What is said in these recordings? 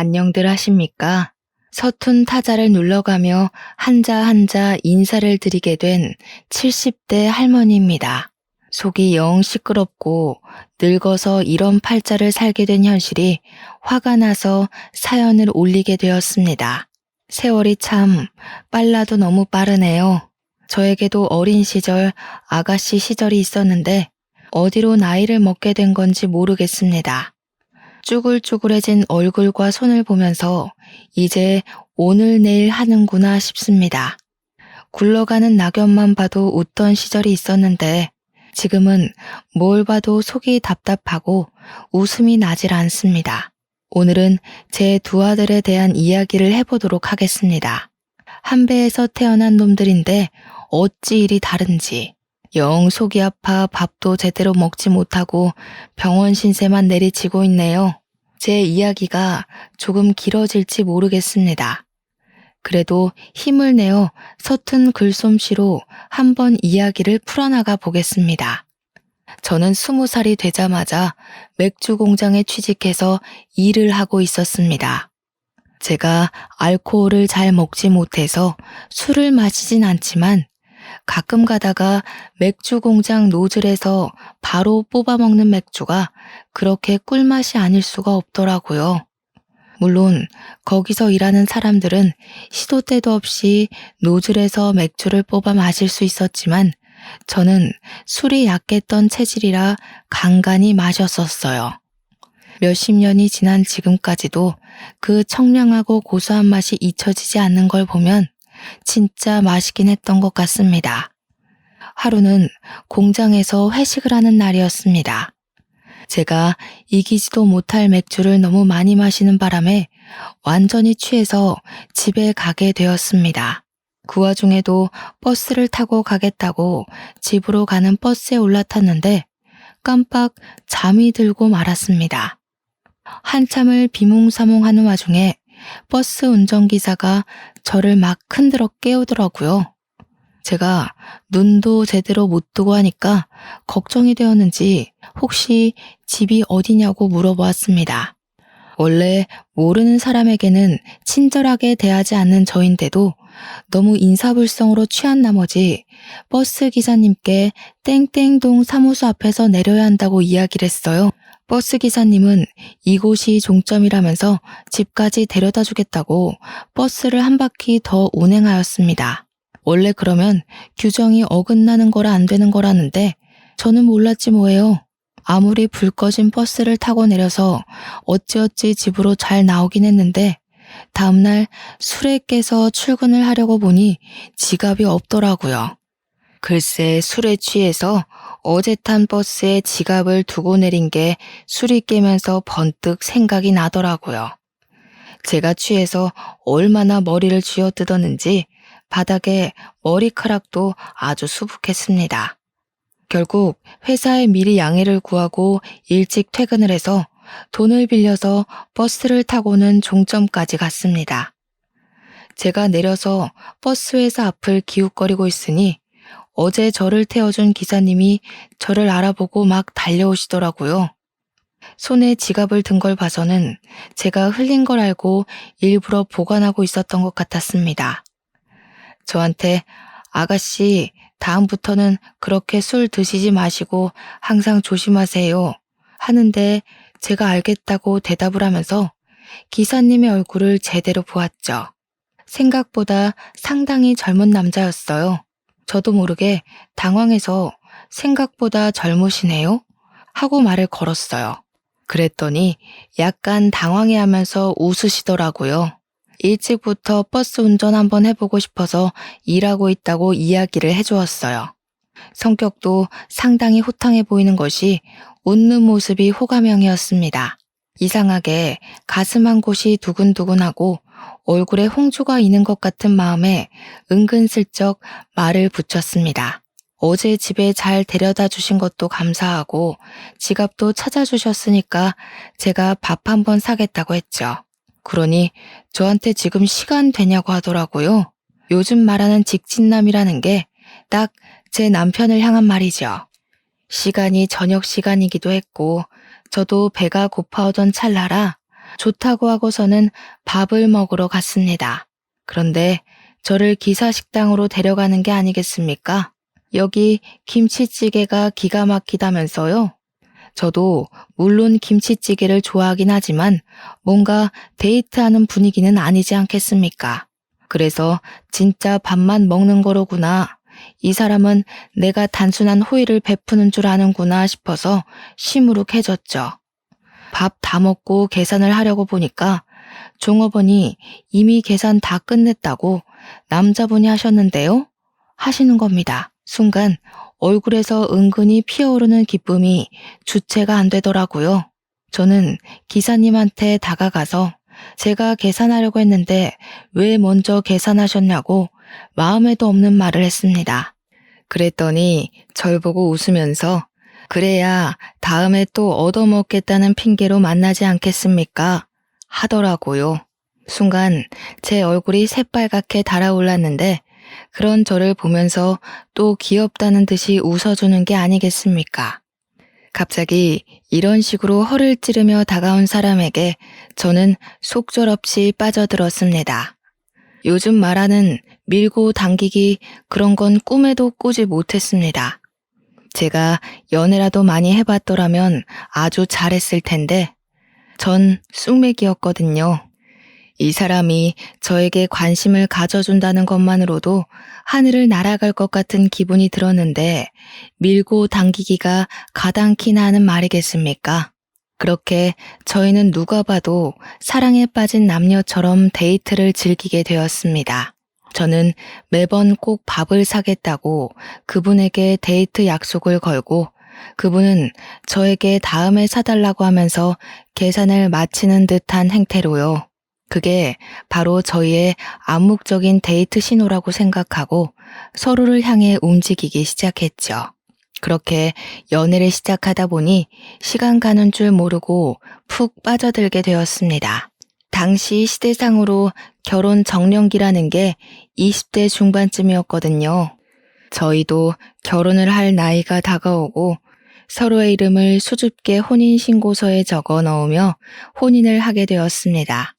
안녕들 하십니까? 서툰 타자를 눌러가며 한자 한자 인사를 드리게 된 70대 할머니입니다. 속이 영 시끄럽고 늙어서 이런 팔자를 살게 된 현실이 화가 나서 사연을 올리게 되었습니다. 세월이 참 빨라도 너무 빠르네요. 저에게도 어린 시절, 아가씨 시절이 있었는데 어디로 나이를 먹게 된 건지 모르겠습니다. 쭈글쭈글해진 얼굴과 손을 보면서 이제 오늘 내일 하는구나 싶습니다. 굴러가는 낙엽만 봐도 웃던 시절이 있었는데 지금은 뭘 봐도 속이 답답하고 웃음이 나질 않습니다. 오늘은 제 두 아들에 대한 이야기를 해보도록 하겠습니다. 한 배에서 태어난 놈들인데 어찌 이리 다른지. 영 속이 아파 밥도 제대로 먹지 못하고 병원 신세만 내리치고 있네요. 제 이야기가 조금 길어질지 모르겠습니다. 그래도 힘을 내어 서툰 글솜씨로 한번 이야기를 풀어나가 보겠습니다. 저는 20살이 되자마자 맥주 공장에 취직해서 일을 하고 있었습니다. 제가 알코올을 잘 먹지 못해서 술을 마시진 않지만 가끔 가다가 맥주 공장 노즐에서 바로 뽑아먹는 맥주가 그렇게 꿀맛이 아닐 수가 없더라고요. 물론 거기서 일하는 사람들은 시도 때도 없이 노즐에서 맥주를 뽑아 마실 수 있었지만 저는 술이 약했던 체질이라 간간히 마셨었어요. 몇십 년이 지난 지금까지도 그 청량하고 고소한 맛이 잊혀지지 않는 걸 보면 진짜 맛있긴 했던 것 같습니다. 하루는 공장에서 회식을 하는 날이었습니다. 제가 이기지도 못할 맥주를 너무 많이 마시는 바람에 완전히 취해서 집에 가게 되었습니다. 그 와중에도 버스를 타고 가겠다고 집으로 가는 버스에 올라탔는데 깜빡 잠이 들고 말았습니다. 한참을 비몽사몽하는 와중에 버스 운전기사가 저를 막 흔들어 깨우더라고요. 제가 눈도 제대로 못 뜨고 하니까 걱정이 되었는지 혹시 집이 어디냐고 물어보았습니다. 원래 모르는 사람에게는 친절하게 대하지 않는 저인데도 너무 인사불성으로 취한 나머지 버스 기사님께 땡땡동 사무소 앞에서 내려야 한다고 이야기를 했어요. 버스 기사님은 이곳이 종점이라면서 집까지 데려다 주겠다고 버스를 한 바퀴 더 운행하였습니다. 원래 그러면 규정이 어긋나는 거라 안 되는 거라는데 저는 몰랐지 뭐예요. 아무리 불 꺼진 버스를 타고 내려서 어찌어찌 집으로 잘 나오긴 했는데 다음날 술에 깨서 출근을 하려고 보니 지갑이 없더라고요. 글쎄 술에 취해서 어제 탄 버스에 지갑을 두고 내린 게 술이 깨면서 번뜩 생각이 나더라고요. 제가 취해서 얼마나 머리를 쥐어뜯었는지 바닥에 머리카락도 아주 수북했습니다. 결국 회사에 미리 양해를 구하고 일찍 퇴근을 해서 돈을 빌려서 버스를 타고는 종점까지 갔습니다. 제가 내려서 버스 회사 앞을 기웃거리고 있으니 어제 저를 태워준 기사님이 저를 알아보고 막 달려오시더라고요. 손에 지갑을 든 걸 봐서는 제가 흘린 걸 알고 일부러 보관하고 있었던 것 같았습니다. 저한테 아가씨 다음부터는 그렇게 술 드시지 마시고 항상 조심하세요 하는데 제가 알겠다고 대답을 하면서 기사님의 얼굴을 제대로 보았죠. 생각보다 상당히 젊은 남자였어요. 저도 모르게 당황해서 생각보다 젊으시네요 하고 말을 걸었어요. 그랬더니 약간 당황해하면서 웃으시더라고요. 일찍부터 버스 운전 한번 해보고 싶어서 일하고 있다고 이야기를 해주었어요. 성격도 상당히 호탕해 보이는 것이 웃는 모습이 호감형이었습니다. 이상하게 가슴 한 곳이 두근두근하고 얼굴에 홍조가 있는 것 같은 마음에 은근슬쩍 말을 붙였습니다. 어제 집에 잘 데려다 주신 것도 감사하고 지갑도 찾아주셨으니까 제가 밥 한번 사겠다고 했죠. 그러니 저한테 지금 시간 되냐고 하더라고요. 요즘 말하는 직진남이라는 게 딱 제 남편을 향한 말이죠. 시간이 저녁 시간이기도 했고 저도 배가 고파오던 찰나라 좋다고 하고서는 밥을 먹으러 갔습니다. 그런데 저를 기사식당으로 데려가는 게 아니겠습니까? 여기 김치찌개가 기가 막히다면서요? 저도 물론 김치찌개를 좋아하긴 하지만 뭔가 데이트하는 분위기는 아니지 않겠습니까? 그래서 진짜 밥만 먹는 거로구나. 이 사람은 내가 단순한 호의를 베푸는 줄 아는구나 싶어서 시무룩해졌죠. 밥 다 먹고 계산을 하려고 보니까 종업원이 이미 계산 다 끝냈다고 남자분이 하셨는데요? 하시는 겁니다. 순간 얼굴에서 은근히 피어오르는 기쁨이 주체가 안 되더라고요. 저는 기사님한테 다가가서 제가 계산하려고 했는데 왜 먼저 계산하셨냐고 마음에도 없는 말을 했습니다. 그랬더니 절 보고 웃으면서 그래야 다음에 또 얻어먹겠다는 핑계로 만나지 않겠습니까? 하더라고요. 순간 제 얼굴이 새빨갛게 달아올랐는데 그런 저를 보면서 또 귀엽다는 듯이 웃어주는 게 아니겠습니까? 갑자기 이런 식으로 허를 찌르며 다가온 사람에게 저는 속절없이 빠져들었습니다. 요즘 말하는 밀고 당기기 그런 건 꿈에도 꾸지 못했습니다. 제가 연애라도 많이 해봤더라면 아주 잘했을 텐데 전 쑥맥이었거든요. 이 사람이 저에게 관심을 가져준다는 것만으로도 하늘을 날아갈 것 같은 기분이 들었는데 밀고 당기기가 가당키나 하는 말이겠습니까? 그렇게 저희는 누가 봐도 사랑에 빠진 남녀처럼 데이트를 즐기게 되었습니다. 저는 매번 꼭 밥을 사겠다고 그분에게 데이트 약속을 걸고 그분은 저에게 다음에 사달라고 하면서 계산을 마치는 듯한 행태로요. 그게 바로 저희의 암묵적인 데이트 신호라고 생각하고 서로를 향해 움직이기 시작했죠. 그렇게 연애를 시작하다 보니 시간 가는 줄 모르고 푹 빠져들게 되었습니다. 당시 시대상으로 결혼 정년기라는 게 20대 중반쯤이었거든요. 저희도 결혼을 할 나이가 다가오고 서로의 이름을 수줍게 혼인신고서에 적어 넣으며 혼인을 하게 되었습니다.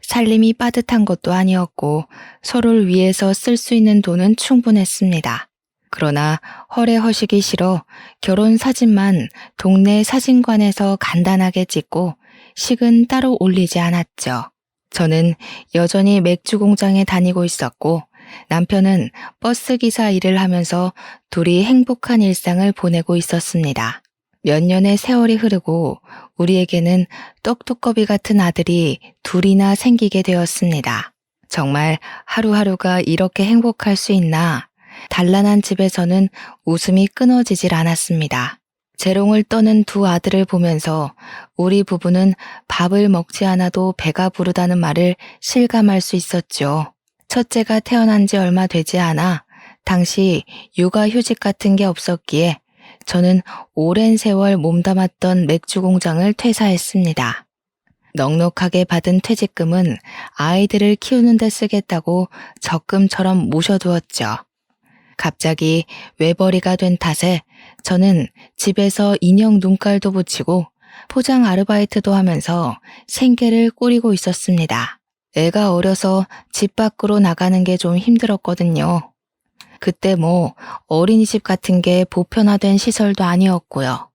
살림이 빠듯한 것도 아니었고 서로를 위해서 쓸 수 있는 돈은 충분했습니다. 그러나 허례허식이 싫어 결혼 사진만 동네 사진관에서 간단하게 찍고 식은 따로 올리지 않았죠. 저는 여전히 맥주 공장에 다니고 있었고 남편은 버스기사 일을 하면서 둘이 행복한 일상을 보내고 있었습니다. 몇 년의 세월이 흐르고 우리에게는 떡두꺼비 같은 아들이 둘이나 생기게 되었습니다. 정말 하루하루가 이렇게 행복할 수 있나? 단란한 집에서는 웃음이 끊어지질 않았습니다. 재롱을 떠는 두 아들을 보면서 우리 부부는 밥을 먹지 않아도 배가 부르다는 말을 실감할 수 있었죠. 첫째가 태어난 지 얼마 되지 않아 당시 육아휴직 같은 게 없었기에 저는 오랜 세월 몸담았던 맥주 공장을 퇴사했습니다. 넉넉하게 받은 퇴직금은 아이들을 키우는 데 쓰겠다고 적금처럼 모셔두었죠. 갑자기 외벌이가 된 탓에 저는 집에서 인형 눈깔도 붙이고 포장 아르바이트도 하면서 생계를 꾸리고 있었습니다. 애가 어려서 집 밖으로 나가는 게 좀 힘들었거든요. 그때 어린이집 같은 게 보편화된 시설도 아니었고요.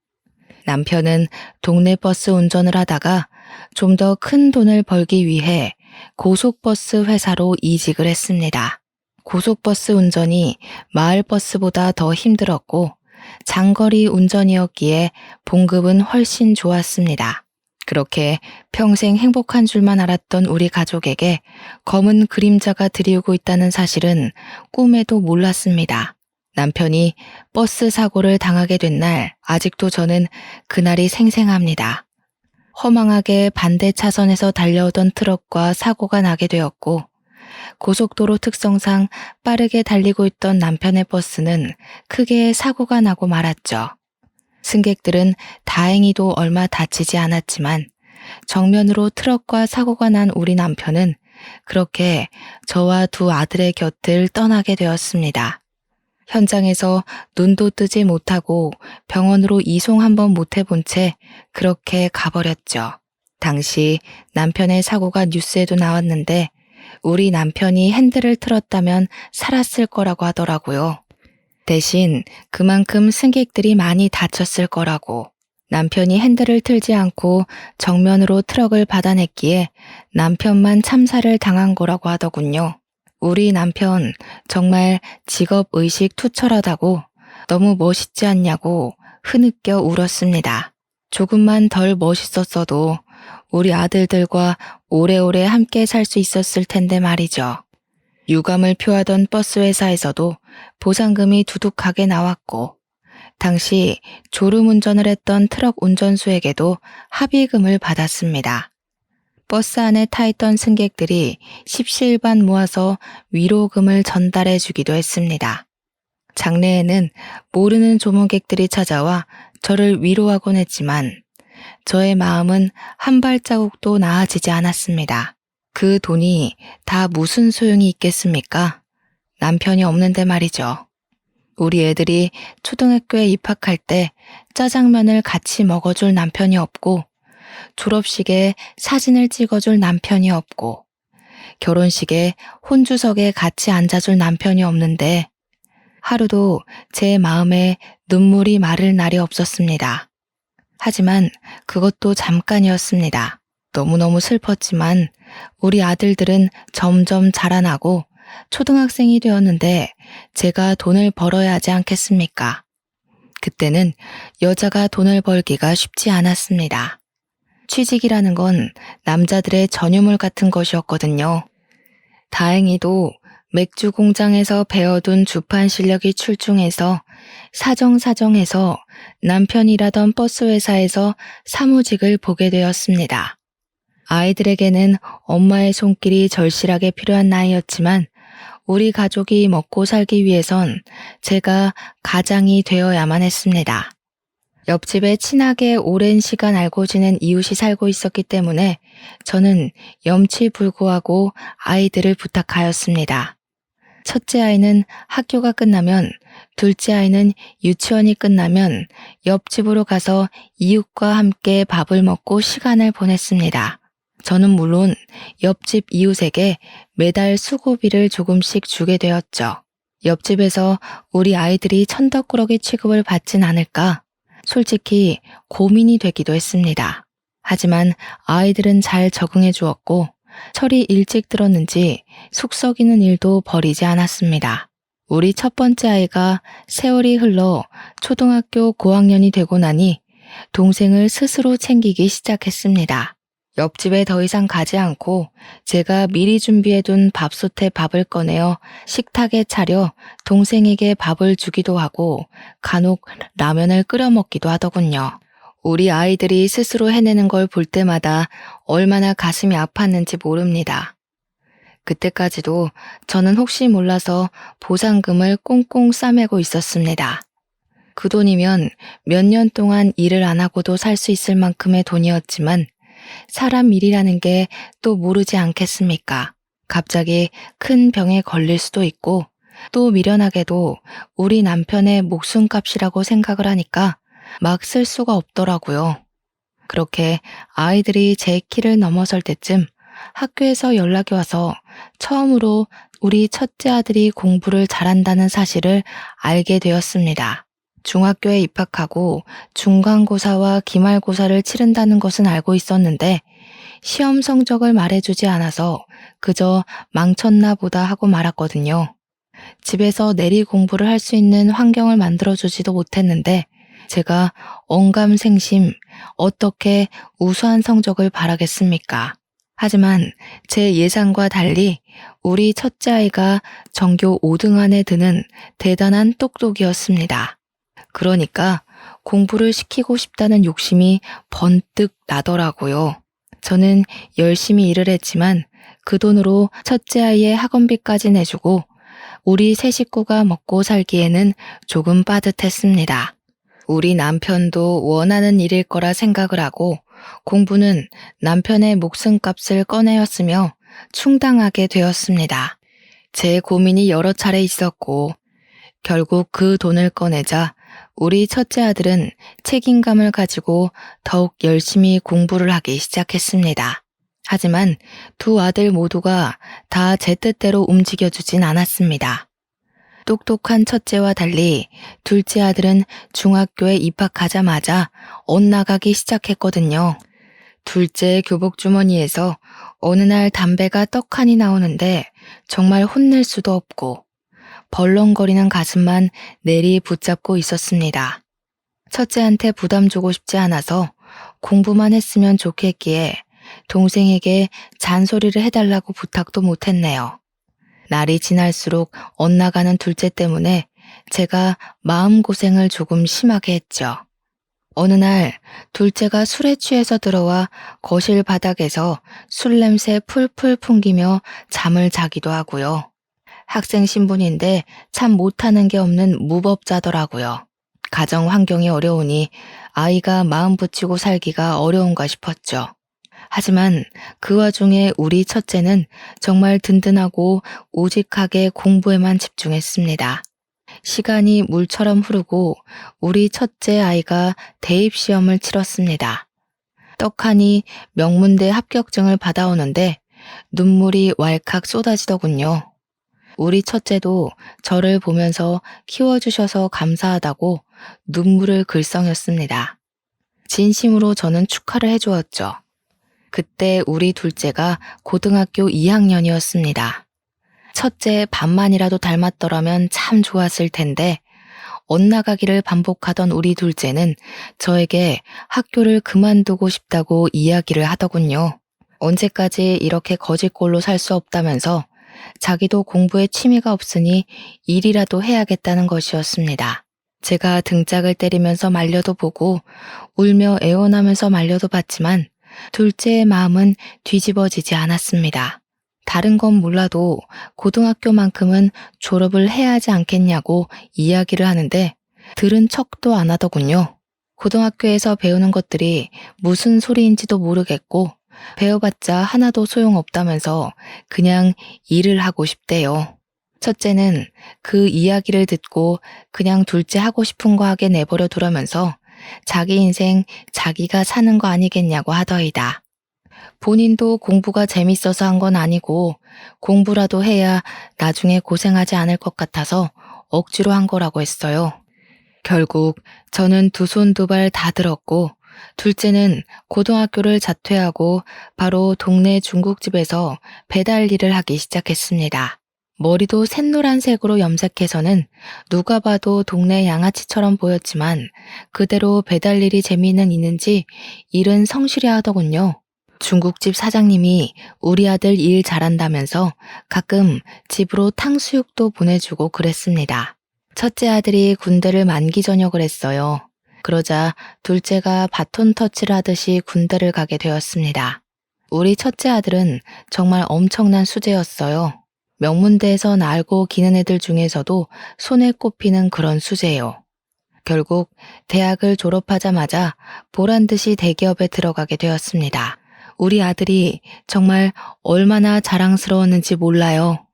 남편은 동네 버스 운전을 하다가 좀 더 큰 돈을 벌기 위해 고속버스 회사로 이직을 했습니다. 고속버스 운전이 마을버스보다 더 힘들었고 장거리 운전이었기에 봉급은 훨씬 좋았습니다. 그렇게 평생 행복한 줄만 알았던 우리 가족에게 검은 그림자가 드리우고 있다는 사실은 꿈에도 몰랐습니다. 남편이 버스 사고를 당하게 된 날 아직도 저는 그날이 생생합니다. 허망하게 반대 차선에서 달려오던 트럭과 사고가 나게 되었고 고속도로 특성상 빠르게 달리고 있던 남편의 버스는 크게 사고가 나고 말았죠. 승객들은 다행히도 얼마 다치지 않았지만 정면으로 트럭과 사고가 난 우리 남편은 그렇게 저와 두 아들의 곁을 떠나게 되었습니다. 현장에서 눈도 뜨지 못하고 병원으로 이송 한번 못 해본 채 그렇게 가버렸죠. 당시 남편의 사고가 뉴스에도 나왔는데 우리 남편이 핸들을 틀었다면 살았을 거라고 하더라고요. 대신 그만큼 승객들이 많이 다쳤을 거라고. 남편이 핸들을 틀지 않고 정면으로 트럭을 받아냈기에 남편만 참사를 당한 거라고 하더군요. 우리 남편 정말 직업의식 투철하다고 너무 멋있지 않냐고 흐느껴 울었습니다. 조금만 덜 멋있었어도 우리 아들들과 오래오래 함께 살 수 있었을 텐데 말이죠. 유감을 표하던 버스 회사에서도 보상금이 두둑하게 나왔고 당시 졸음운전을 했던 트럭 운전수에게도 합의금을 받았습니다. 버스 안에 타있던 승객들이 십시일반 모아서 위로금을 전달해 주기도 했습니다. 장례에는 모르는 조문객들이 찾아와 저를 위로하곤 했지만 저의 마음은 한 발자국도 나아지지 않았습니다. 그 돈이 다 무슨 소용이 있겠습니까? 남편이 없는데 말이죠. 우리 애들이 초등학교에 입학할 때 짜장면을 같이 먹어줄 남편이 없고 졸업식에 사진을 찍어줄 남편이 없고 결혼식에 혼주석에 같이 앉아줄 남편이 없는데 하루도 제 마음에 눈물이 마를 날이 없었습니다. 하지만 그것도 잠깐이었습니다. 너무너무 슬펐지만 우리 아들들은 점점 자라나고 초등학생이 되었는데 제가 돈을 벌어야 하지 않겠습니까? 그때는 여자가 돈을 벌기가 쉽지 않았습니다. 취직이라는 건 남자들의 전유물 같은 것이었거든요. 다행히도 맥주 공장에서 배워둔 주판 실력이 출중해서 사정사정해서 남편이 일하던 버스 회사에서 사무직을 보게 되었습니다. 아이들에게는 엄마의 손길이 절실하게 필요한 나이였지만 우리 가족이 먹고 살기 위해선 제가 가장이 되어야만 했습니다. 옆집에 친하게 오랜 시간 알고 지낸 이웃이 살고 있었기 때문에 저는 염치불구하고 아이들을 부탁하였습니다. 첫째 아이는 학교가 끝나면, 둘째 아이는 유치원이 끝나면 옆집으로 가서 이웃과 함께 밥을 먹고 시간을 보냈습니다. 저는 물론 옆집 이웃에게 매달 수고비를 조금씩 주게 되었죠. 옆집에서 우리 아이들이 천덕꾸러기 취급을 받진 않을까 솔직히 고민이 되기도 했습니다. 하지만 아이들은 잘 적응해 주었고 철이 일찍 들었는지 속썩이는 일도 버리지 않았습니다. 우리 첫 번째 아이가 세월이 흘러 초등학교 고학년이 되고 나니 동생을 스스로 챙기기 시작했습니다. 옆집에 더 이상 가지 않고 제가 미리 준비해둔 밥솥에 밥을 꺼내어 식탁에 차려 동생에게 밥을 주기도 하고 간혹 라면을 끓여 먹기도 하더군요. 우리 아이들이 스스로 해내는 걸 볼 때마다 얼마나 가슴이 아팠는지 모릅니다. 그때까지도 저는 혹시 몰라서 보상금을 꽁꽁 싸매고 있었습니다. 그 돈이면 몇 년 동안 일을 안 하고도 살 수 있을 만큼의 돈이었지만 사람 일이라는 게 또 모르지 않겠습니까? 갑자기 큰 병에 걸릴 수도 있고 또 미련하게도 우리 남편의 목숨값이라고 생각을 하니까 막 쓸 수가 없더라고요. 그렇게 아이들이 제 키를 넘어설 때쯤 학교에서 연락이 와서 처음으로 우리 첫째 아들이 공부를 잘한다는 사실을 알게 되었습니다. 중학교에 입학하고 중간고사와 기말고사를 치른다는 것은 알고 있었는데 시험 성적을 말해주지 않아서 그저 망쳤나 보다 하고 말았거든요. 집에서 내리 공부를 할 수 있는 환경을 만들어주지도 못했는데 제가 언감생심 어떻게 우수한 성적을 바라겠습니까? 하지만 제 예상과 달리 우리 첫째 아이가 전교 5등 안에 드는 대단한 똑똑이었습니다. 그러니까 공부를 시키고 싶다는 욕심이 번뜩 나더라고요. 저는 열심히 일을 했지만 그 돈으로 첫째 아이의 학원비까지 내주고 우리 세 식구가 먹고 살기에는 조금 빠듯했습니다. 우리 남편도 원하는 일일 거라 생각을 하고 공부는 남편의 목숨값을 꺼내었으며 충당하게 되었습니다. 제 고민이 여러 차례 있었고 결국 그 돈을 꺼내자 우리 첫째 아들은 책임감을 가지고 더욱 열심히 공부를 하기 시작했습니다. 하지만 두 아들 모두가 다 제 뜻대로 움직여주진 않았습니다. 똑똑한 첫째와 달리 둘째 아들은 중학교에 입학하자마자 엇나가기 시작했거든요. 둘째 교복 주머니에서 어느 날 담배가 떡하니 나오는데 정말 혼낼 수도 없고 벌렁거리는 가슴만 내리 붙잡고 있었습니다. 첫째한테 부담 주고 싶지 않아서 공부만 했으면 좋겠기에 동생에게 잔소리를 해달라고 부탁도 못했네요. 날이 지날수록 엇나가는 둘째 때문에 제가 마음고생을 조금 심하게 했죠. 어느 날 둘째가 술에 취해서 들어와 거실 바닥에서 술 냄새 풀풀 풍기며 잠을 자기도 하고요. 학생 신분인데 참 못하는 게 없는 무법자더라고요. 가정 환경이 어려우니 아이가 마음 붙이고 살기가 어려운가 싶었죠. 하지만 그 와중에 우리 첫째는 정말 든든하고 우직하게 공부에만 집중했습니다. 시간이 물처럼 흐르고 우리 첫째 아이가 대입시험을 치렀습니다. 떡하니 명문대 합격증을 받아오는데 눈물이 왈칵 쏟아지더군요. 우리 첫째도 저를 보면서 키워주셔서 감사하다고 눈물을 글썽였습니다. 진심으로 저는 축하를 해주었죠. 그때 우리 둘째가 고등학교 2학년이었습니다. 첫째 반만이라도 닮았더라면 참 좋았을 텐데 엇나가기를 반복하던 우리 둘째는 저에게 학교를 그만두고 싶다고 이야기를 하더군요. 언제까지 이렇게 거지꼴로 살 수 없다면서 자기도 공부에 취미가 없으니 일이라도 해야겠다는 것이었습니다. 제가 등짝을 때리면서 말려도 보고 울며 애원하면서 말려도 봤지만 둘째의 마음은 뒤집어지지 않았습니다. 다른 건 몰라도 고등학교만큼은 졸업을 해야 하지 않겠냐고 이야기를 하는데 들은 척도 안 하더군요. 고등학교에서 배우는 것들이 무슨 소리인지도 모르겠고 배워봤자 하나도 소용없다면서 그냥 일을 하고 싶대요. 첫째는 그 이야기를 듣고 그냥 둘째 하고 싶은 거 하게 내버려 두라면서 자기 인생 자기가 사는 거 아니겠냐고 하더이다. 본인도 공부가 재밌어서 한 건 아니고 공부라도 해야 나중에 고생하지 않을 것 같아서 억지로 한 거라고 했어요. 결국 저는 두 손 두 발 다 들었고 둘째는 고등학교를 자퇴하고 바로 동네 중국집에서 배달 일을 하기 시작했습니다. 머리도 샛노란색으로 염색해서는 누가 봐도 동네 양아치처럼 보였지만 그대로 배달 일이 재미는 있는지 일은 성실히 하더군요. 중국집 사장님이 우리 아들 일 잘한다면서 가끔 집으로 탕수육도 보내주고 그랬습니다. 첫째 아들이 군대를 만기 전역을 했어요. 그러자 둘째가 바톤 터치를 하듯이 군대를 가게 되었습니다. 우리 첫째 아들은 정말 엄청난 수재였어요. 명문대에서 날고 기는 애들 중에서도 손에 꼽히는 그런 수재요. 결국 대학을 졸업하자마자 보란듯이 대기업에 들어가게 되었습니다. 우리 아들이 정말 얼마나 자랑스러웠는지 몰라요.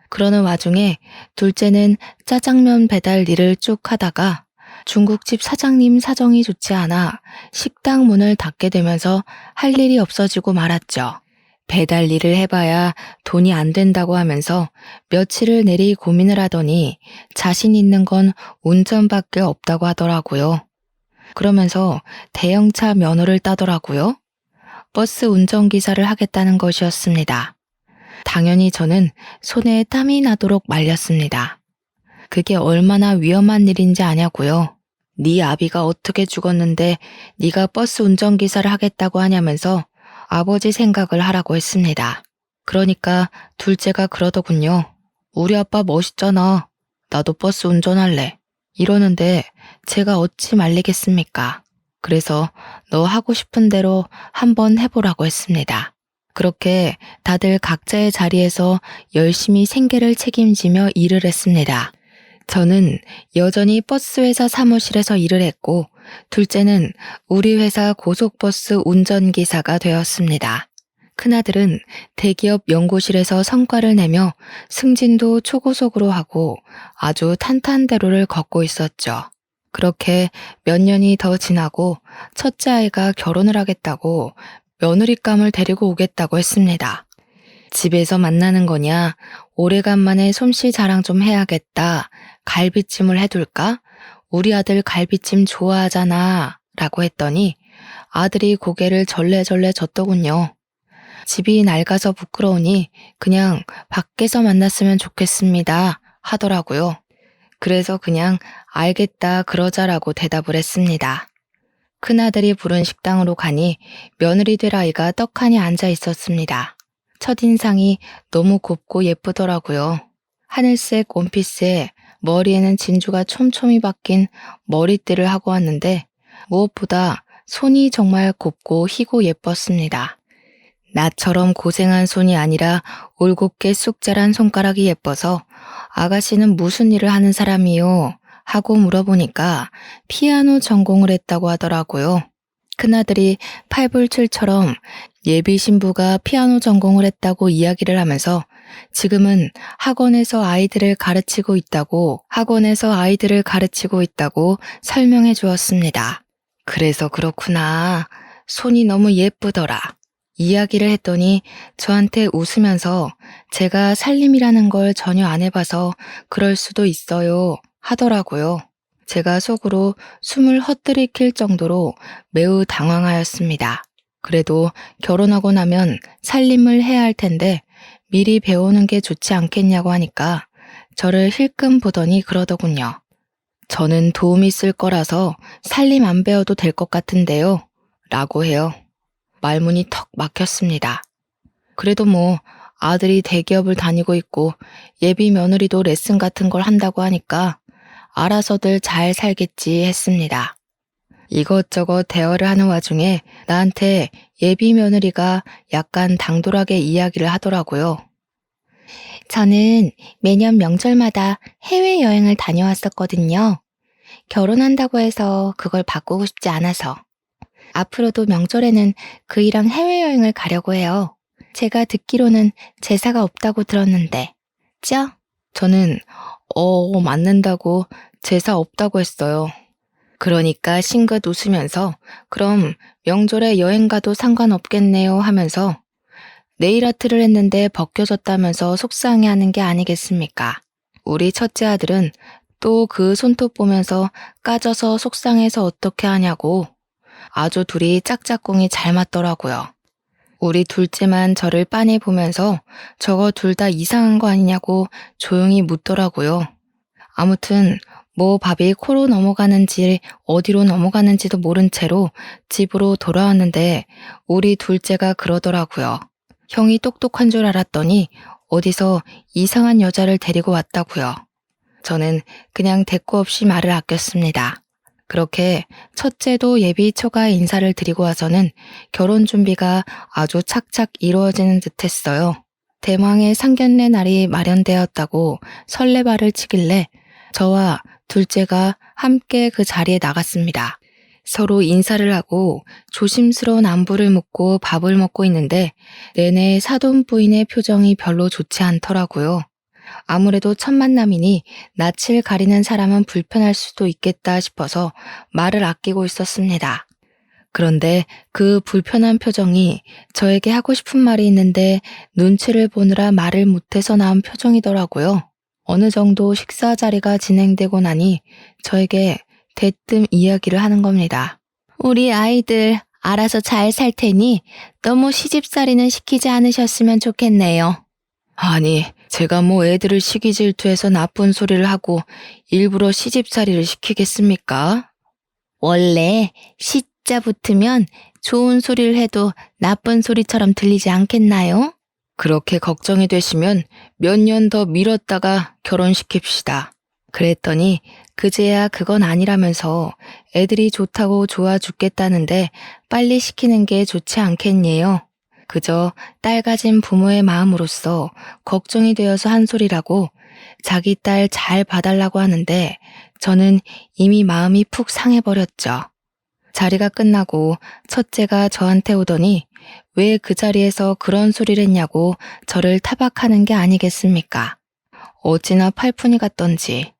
그러는 와중에 둘째는 짜장면 배달 일을 쭉 하다가 중국집 사장님 사정이 좋지 않아 식당 문을 닫게 되면서 할 일이 없어지고 말았죠. 배달 일을 해봐야 돈이 안 된다고 하면서 며칠을 내리 고민을 하더니 자신 있는 건 운전밖에 없다고 하더라고요. 그러면서 대형차 면허를 따더라고요. 버스 운전기사를 하겠다는 것이었습니다. 당연히 저는 손에 땀이 나도록 말렸습니다. 그게 얼마나 위험한 일인지 아냐고요. 네 아비가 어떻게 죽었는데 네가 버스 운전기사를 하겠다고 하냐면서 아버지 생각을 하라고 했습니다. 그러니까 둘째가 그러더군요. 우리 아빠 멋있잖아. 나도 버스 운전할래. 이러는데 제가 어찌 말리겠습니까? 그래서 너 하고 싶은 대로 한번 해보라고 했습니다. 그렇게 다들 각자의 자리에서 열심히 생계를 책임지며 일을 했습니다. 저는 여전히 버스회사 사무실에서 일을 했고 둘째는 우리 회사 고속버스 운전기사가 되었습니다. 큰아들은 대기업 연구실에서 성과를 내며 승진도 초고속으로 하고 아주 탄탄대로를 걷고 있었죠. 그렇게 몇 년이 더 지나고 첫째 아이가 결혼을 하겠다고 며느리감을 데리고 오겠다고 했습니다. 집에서 만나는 거냐? 오래간만에 솜씨 자랑 좀 해야겠다. 갈비찜을 해둘까? 우리 아들 갈비찜 좋아하잖아. 라고 했더니 아들이 고개를 절레절레 졌더군요. 집이 낡아서 부끄러우니 그냥 밖에서 만났으면 좋겠습니다. 하더라고요. 그래서 그냥 알겠다 그러자라고 대답을 했습니다. 큰아들이 부른 식당으로 가니 며느리 될 아이가 떡하니 앉아 있었습니다. 첫인상이 너무 곱고 예쁘더라고요. 하늘색 원피스에 머리에는 진주가 촘촘히 박힌 머리띠를 하고 왔는데 무엇보다 손이 정말 곱고 희고 예뻤습니다. 나처럼 고생한 손이 아니라 올곧게 쑥 자란 손가락이 예뻐서 아가씨는 무슨 일을 하는 사람이요? 하고 물어보니까 피아노 전공을 했다고 하더라고요. 큰아들이 팔불출처럼 예비 신부가 피아노 전공을 했다고 이야기를 하면서 지금은 학원에서 아이들을 가르치고 있다고 설명해 주었습니다. 그래서 그렇구나. 손이 너무 예쁘더라. 이야기를 했더니 저한테 웃으면서 제가 살림이라는 걸 전혀 안 해봐서 그럴 수도 있어요 하더라고요. 제가 속으로 숨을 헛들이킬 정도로 매우 당황하였습니다. 그래도 결혼하고 나면 살림을 해야 할 텐데 미리 배우는 게 좋지 않겠냐고 하니까 저를 힐끔 보더니 그러더군요. 저는 도움이 쓸 거라서 살림 안 배워도 될 것 같은데요. 라고 해요. 말문이 턱 막혔습니다. 그래도 뭐 아들이 대기업을 다니고 있고 예비 며느리도 레슨 같은 걸 한다고 하니까 알아서들 잘 살겠지 했습니다. 이것저것 대화를 하는 와중에 나한테 예비 며느리가 약간 당돌하게 이야기를 하더라고요. 저는 매년 명절마다 해외여행을 다녀왔었거든요. 결혼한다고 해서 그걸 바꾸고 싶지 않아서. 앞으로도 명절에는 그이랑 해외여행을 가려고 해요. 제가 듣기로는 제사가 없다고 들었는데. 죠? 저는 맞는다고 제사 없다고 했어요. 그러니까 싱긋 웃으면서 그럼 명절에 여행 가도 상관없겠네요 하면서 네일 아트를 했는데 벗겨졌다면서 속상해하는 게 아니겠습니까? 우리 첫째 아들은 또 그 손톱 보면서 까져서 속상해서 어떻게 하냐고. 아주 둘이 짝짝꿍이 잘 맞더라고요. 우리 둘째만 저를 빤히 보면서 저거 둘 다 이상한 거 아니냐고 조용히 묻더라고요. 아무튼 뭐 밥이 코로 넘어가는지 어디로 넘어가는지도 모른 채로 집으로 돌아왔는데 우리 둘째가 그러더라고요. 형이 똑똑한 줄 알았더니 어디서 이상한 여자를 데리고 왔다고요. 저는 그냥 대꾸 없이 말을 아꼈습니다. 그렇게 첫째도 예비 초가 인사를 드리고 와서는 결혼 준비가 아주 착착 이루어지는 듯했어요. 대망의 상견례 날이 마련되었다고 설레발을 치길래 저와 둘째가 함께 그 자리에 나갔습니다. 서로 인사를 하고 조심스러운 안부를 묻고 밥을 먹고 있는데 내내 사돈 부인의 표정이 별로 좋지 않더라고요. 아무래도 첫 만남이니 낯을 가리는 사람은 불편할 수도 있겠다 싶어서 말을 아끼고 있었습니다. 그런데 그 불편한 표정이 저에게 하고 싶은 말이 있는데 눈치를 보느라 말을 못해서 나온 표정이더라고요. 어느 정도 식사 자리가 진행되고 나니 저에게 대뜸 이야기를 하는 겁니다. 우리 아이들 알아서 잘 살 테니 너무 시집살이는 시키지 않으셨으면 좋겠네요. 아니, 제가 뭐 애들을 시기 질투해서 나쁜 소리를 하고 일부러 시집살이를 시키겠습니까? 원래 시자 붙으면 좋은 소리를 해도 나쁜 소리처럼 들리지 않겠나요? 그렇게 걱정이 되시면 몇 년 더 미뤘다가 결혼시킵시다. 그랬더니 그제야 그건 아니라면서 애들이 좋다고 좋아 죽겠다는데 빨리 시키는 게 좋지 않겠니요? 그저 딸 가진 부모의 마음으로서 걱정이 되어서 한 소리라고 자기 딸 잘 봐달라고 하는데 저는 이미 마음이 푹 상해버렸죠. 자리가 끝나고 첫째가 저한테 오더니 왜 그 자리에서 그런 소리를 했냐고 저를 타박하는 게 아니겠습니까? 어찌나 팔푼이 같던지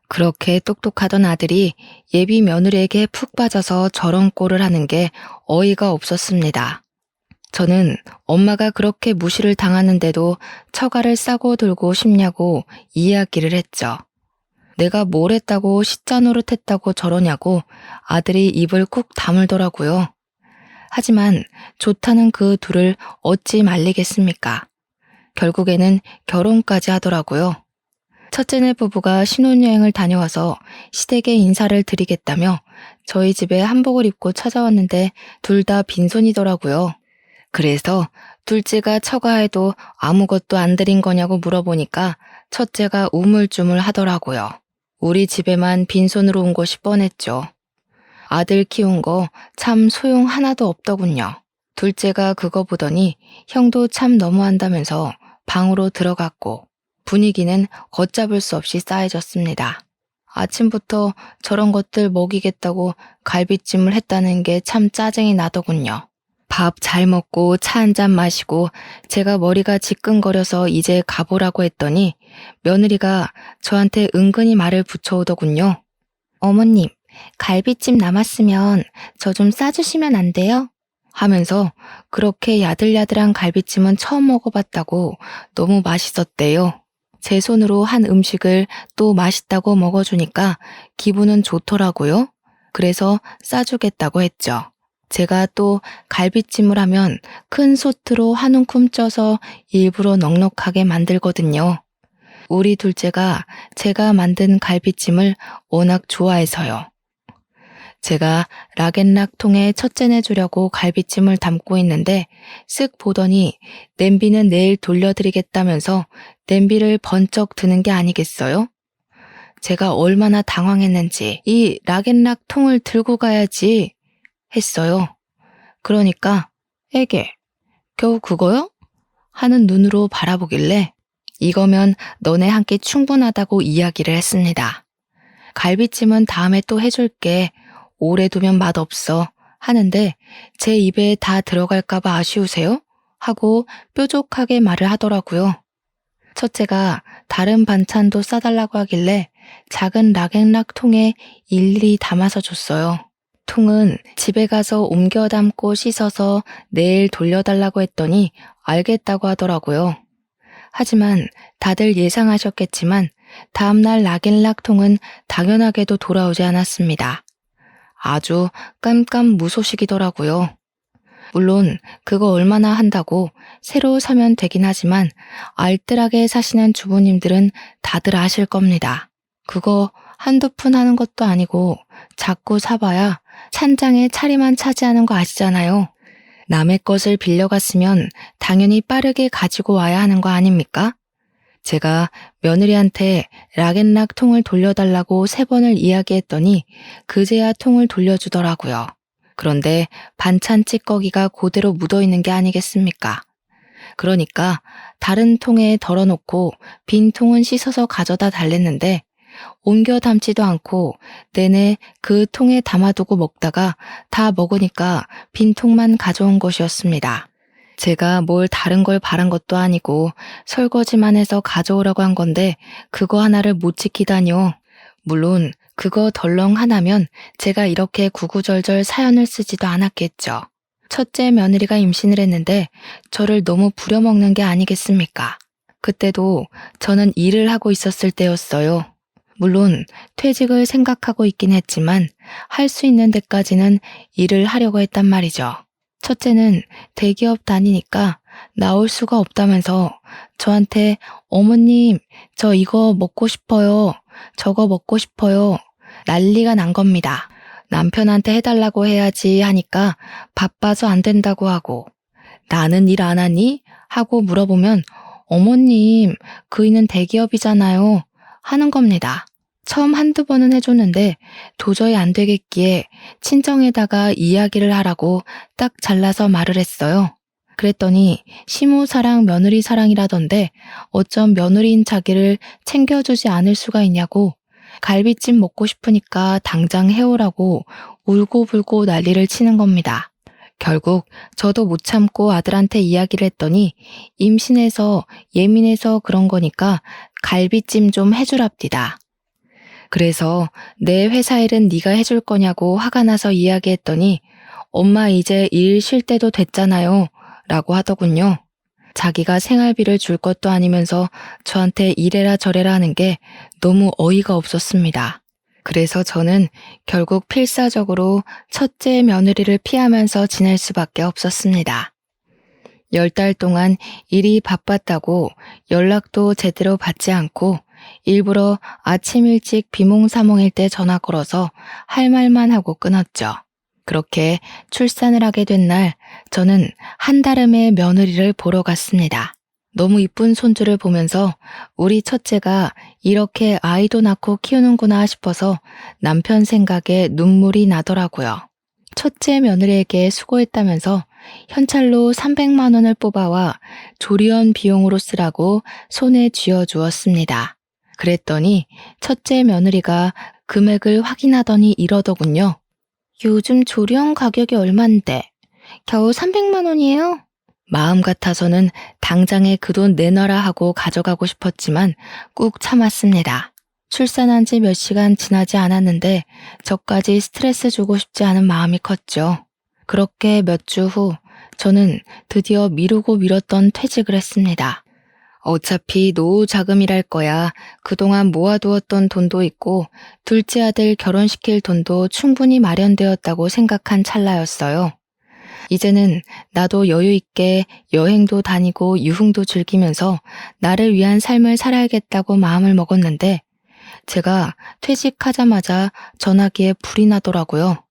그렇게 똑똑하던 아들이 예비 며느리에게 푹 빠져서 저런 꼴을 하는 게 어이가 없었습니다. 저는 엄마가 그렇게 무시를 당하는데도 처가를 싸고 들고 싶냐고 이야기를 했죠. 내가 뭘 했다고 시짜노릇했다고 저러냐고 아들이 입을 꾹 다물더라고요. 하지만 좋다는 그 둘을 어찌 말리겠습니까? 결국에는 결혼까지 하더라고요. 첫째네 부부가 신혼여행을 다녀와서 시댁에 인사를 드리겠다며 저희 집에 한복을 입고 찾아왔는데 둘 다 빈손이더라고요. 그래서 둘째가 처가해도 아무것도 안 드린 거냐고 물어보니까 첫째가 우물쭈물 하더라고요. 우리 집에만 빈손으로 온 것이 뻔했죠. 아들 키운 거 참 소용 하나도 없더군요. 둘째가 그거 보더니 형도 참 너무한다면서 방으로 들어갔고 분위기는 걷잡을 수 없이 싸해졌습니다. 아침부터 저런 것들 먹이겠다고 갈비찜을 했다는 게 참 짜증이 나더군요. 밥 잘 먹고 차 한 잔 마시고 제가 머리가 지끈거려서 이제 가보라고 했더니 며느리가 저한테 은근히 말을 붙여오더군요. 어머님, 갈비찜 남았으면 저 좀 싸주시면 안 돼요? 하면서 그렇게 야들야들한 갈비찜은 처음 먹어봤다고 너무 맛있었대요. 제 손으로 한 음식을 또 맛있다고 먹어주니까 기분은 좋더라고요. 그래서 싸주겠다고 했죠. 제가 또 갈비찜을 하면 큰 솥으로 한 움큼 쪄서 일부러 넉넉하게 만들거든요. 우리 둘째가 제가 만든 갈비찜을 워낙 좋아해서요. 제가 락앤락 통에 첫째내 주려고 갈비찜을 담고 있는데 쓱 보더니 냄비는 내일 돌려드리겠다면서 냄비를 번쩍 드는 게 아니겠어요? 제가 얼마나 당황했는지 이 락앤락 통을 들고 가야지 했어요. 그러니까 에게 겨우 그거요? 하는 눈으로 바라보길래 이거면 너네 한 끼 충분하다고 이야기를 했습니다. 갈비찜은 다음에 또 해줄게. 오래 두면 맛없어. 하는데 제 입에 다 들어갈까봐 아쉬우세요? 하고 뾰족하게 말을 하더라고요. 첫째가 다른 반찬도 싸달라고 하길래 작은 락앤락 통에 일일이 담아서 줬어요. 통은 집에 가서 옮겨 담고 씻어서 내일 돌려달라고 했더니 알겠다고 하더라고요. 하지만 다들 예상하셨겠지만 다음날 락앤락 통은 당연하게도 돌아오지 않았습니다. 아주 깜깜무소식이더라고요. 물론 그거 얼마나 한다고 새로 사면 되긴 하지만 알뜰하게 사시는 주부님들은 다들 아실 겁니다. 그거 한두 푼 하는 것도 아니고 자꾸 사봐야 찬장에 차리만 차지하는 거 아시잖아요. 남의 것을 빌려갔으면 당연히 빠르게 가지고 와야 하는 거 아닙니까? 제가 며느리한테 락앤락 통을 돌려달라고 3번을 이야기했더니 그제야 통을 돌려주더라고요. 그런데 반찬 찌꺼기가 그대로 묻어있는 게 아니겠습니까? 그러니까 다른 통에 덜어놓고 빈 통은 씻어서 가져다 달랬는데 옮겨 담지도 않고 내내 그 통에 담아두고 먹다가 다 먹으니까 빈 통만 가져온 것이었습니다. 제가 뭘 다른 걸 바란 것도 아니고 설거지만 해서 가져오라고 한 건데 그거 하나를 못 지키다뇨. 물론 그거 덜렁 하나면 제가 이렇게 구구절절 사연을 쓰지도 않았겠죠. 첫째 며느리가 임신을 했는데 저를 너무 부려먹는 게 아니겠습니까? 그때도 저는 일을 하고 있었을 때였어요. 물론 퇴직을 생각하고 있긴 했지만 할 수 있는 데까지는 일을 하려고 했단 말이죠. 첫째는 대기업 다니니까 나올 수가 없다면서 저한테 어머님 저 이거 먹고 싶어요. 저거 먹고 싶어요. 난리가 난 겁니다. 남편한테 해달라고 해야지 하니까 바빠서 안 된다고 하고 나는 일 안 하니? 하고 물어보면 어머님 그이는 대기업이잖아요. 하는 겁니다. 처음 한두 번은 해줬는데 도저히 안 되겠기에 친정에다가 이야기를 하라고 딱 잘라서 말을 했어요. 그랬더니 시모 사랑 며느리 사랑이라던데 어쩜 며느리인 자기를 챙겨주지 않을 수가 있냐고 갈비찜 먹고 싶으니까 당장 해오라고 울고불고 난리를 치는 겁니다. 결국 저도 못 참고 아들한테 이야기를 했더니 임신해서 예민해서 그런 거니까 갈비찜 좀 해주랍디다. 그래서 내 회사 일은 네가 해줄 거냐고 화가 나서 이야기했더니 엄마 이제 일 쉴 때도 됐잖아요 라고 하더군요. 자기가 생활비를 줄 것도 아니면서 저한테 이래라 저래라 하는 게 너무 어이가 없었습니다. 그래서 저는 결국 필사적으로 첫째 며느리를 피하면서 지낼 수밖에 없었습니다. 10달 동안 일이 바빴다고 연락도 제대로 받지 않고 일부러 아침 일찍 비몽사몽일 때 전화 걸어서 할 말만 하고 끊었죠. 그렇게 출산을 하게 된 날 저는 한달음에 며느리를 보러 갔습니다. 너무 이쁜 손주를 보면서 우리 첫째가 이렇게 아이도 낳고 키우는구나 싶어서 남편 생각에 눈물이 나더라고요. 첫째 며느리에게 수고했다면서 현찰로 300만 원을 뽑아와 조리원 비용으로 쓰라고 손에 쥐어주었습니다. 그랬더니 첫째 며느리가 금액을 확인하더니 이러더군요. 요즘 조리원 가격이 얼만데 겨우 300만 원이에요? 마음 같아서는 당장에 그 돈 내놔라 하고 가져가고 싶었지만 꾹 참았습니다. 출산한 지 몇 시간 지나지 않았는데 저까지 스트레스 주고 싶지 않은 마음이 컸죠. 그렇게 몇 주 후 저는 드디어 미루고 미뤘던 퇴직을 했습니다. 어차피 노후 자금이랄 거야 그동안 모아두었던 돈도 있고 둘째 아들 결혼시킬 돈도 충분히 마련되었다고 생각한 찰나였어요. 이제는 나도 여유 있게 여행도 다니고 유흥도 즐기면서 나를 위한 삶을 살아야겠다고 마음을 먹었는데 제가 퇴직하자마자 전화기에 불이 나더라고요.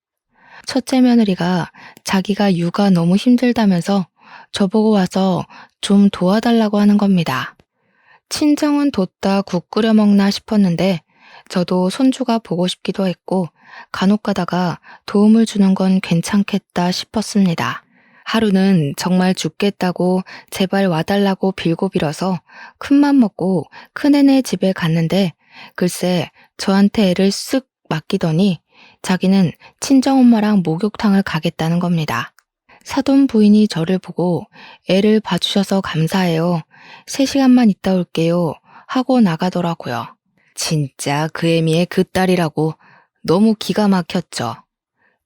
첫째 며느리가 자기가 육아 너무 힘들다면서 저보고 와서 좀 도와달라고 하는 겁니다. 친정은 뒀다 국 끓여 먹나 싶었는데 저도 손주가 보고 싶기도 했고 간혹 가다가 도움을 주는 건 괜찮겠다 싶었습니다. 하루는 정말 죽겠다고 제발 와달라고 빌고 빌어서 큰맘 먹고 큰애네 집에 갔는데 글쎄 저한테 애를 쓱 맡기더니 자기는 친정엄마랑 목욕탕을 가겠다는 겁니다. 사돈 부인이 저를 보고 애를 봐주셔서 감사해요. 3시간만 있다 올게요. 하고 나가더라고요. 진짜 그 애미의 그 딸이라고 너무 기가 막혔죠.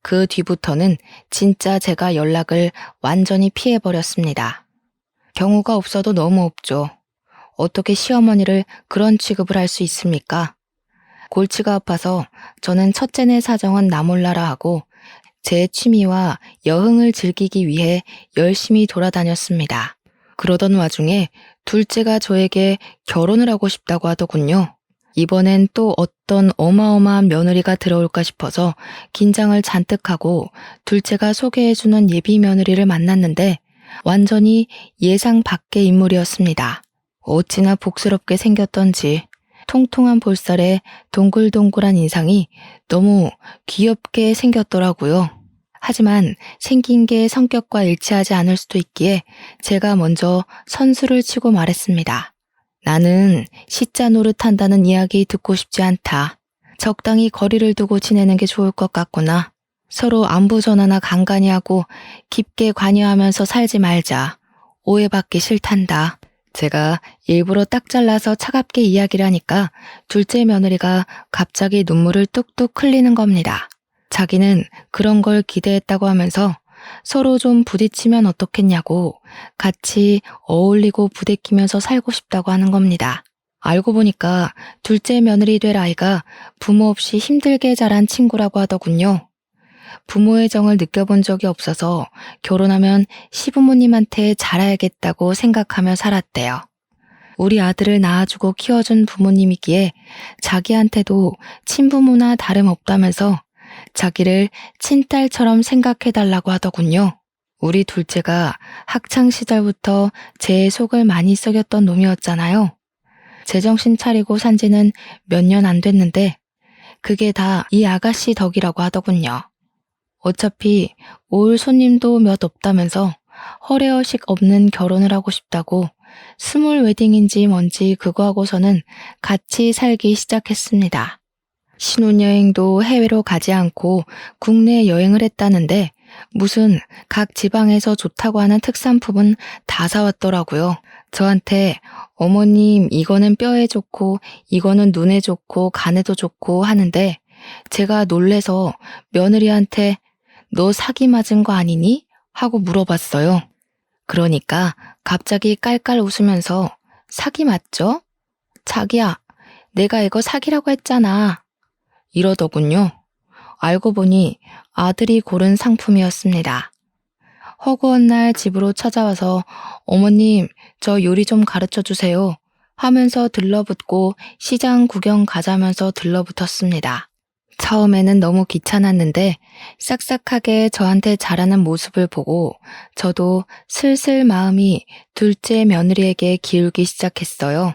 그 뒤부터는 진짜 제가 연락을 완전히 피해버렸습니다. 경우가 없어도 너무 없죠. 어떻게 시어머니를 그런 취급을 할 수 있습니까? 골치가 아파서 저는 첫째네 사정은 나 몰라라 하고 제 취미와 여흥을 즐기기 위해 열심히 돌아다녔습니다. 그러던 와중에 둘째가 저에게 결혼을 하고 싶다고 하더군요. 이번엔 또 어떤 어마어마한 며느리가 들어올까 싶어서 긴장을 잔뜩 하고 둘째가 소개해주는 예비 며느리를 만났는데 완전히 예상 밖의 인물이었습니다. 어찌나 복스럽게 생겼던지 통통한 볼살에 동글동글한 인상이 너무 귀엽게 생겼더라고요. 하지만 생긴 게 성격과 일치하지 않을 수도 있기에 제가 먼저 선수를 치고 말했습니다. 나는 시자 노릇한다는 이야기 듣고 싶지 않다. 적당히 거리를 두고 지내는 게 좋을 것 같구나. 서로 안부 전화나 간간히 하고 깊게 관여하면서 살지 말자. 오해받기 싫단다. 제가 일부러 딱 잘라서 차갑게 이야기를 하니까 둘째 며느리가 갑자기 눈물을 뚝뚝 흘리는 겁니다. 자기는 그런 걸 기대했다고 하면서 서로 좀 부딪히면 어떻겠냐고 같이 어울리고 부대끼면서 살고 싶다고 하는 겁니다. 알고 보니까 둘째 며느리 될 아이가 부모 없이 힘들게 자란 친구라고 하더군요. 부모의 정을 느껴본 적이 없어서 결혼하면 시부모님한테 잘해야겠다고 생각하며 살았대요. 우리 아들을 낳아주고 키워준 부모님이기에 자기한테도 친부모나 다름없다면서 자기를 친딸처럼 생각해달라고 하더군요. 우리 둘째가 학창시절부터 제 속을 많이 썩였던 놈이었잖아요. 제정신 차리고 산 지는 몇 년 안 됐는데 그게 다 이 아가씨 덕이라고 하더군요. 어차피 올 손님도 몇 없다면서 허례허식 없는 결혼을 하고 싶다고 스몰 웨딩인지 뭔지 그거 하고서는 같이 살기 시작했습니다. 신혼여행도 해외로 가지 않고 국내 여행을 했다는데 무슨 각 지방에서 좋다고 하는 특산품은 다 사왔더라고요. 저한테 어머님, 이거는 뼈에 좋고, 이거는 눈에 좋고, 간에도 좋고 하는데, 제가 놀래서 며느리한테 너 사기 맞은 거 아니니? 하고 물어봤어요. 그러니까 갑자기 깔깔 웃으면서 사기 맞죠? 자기야, 내가 이거 사기라고 했잖아. 이러더군요. 알고 보니 아들이 고른 상품이었습니다. 허구한 날 집으로 찾아와서 어머님, 저 요리 좀 가르쳐 주세요 하면서 들러붙고 시장 구경 가자면서 들러붙었습니다. 처음에는 너무 귀찮았는데 싹싹하게 저한테 잘하는 모습을 보고 저도 슬슬 마음이 둘째 며느리에게 기울기 시작했어요.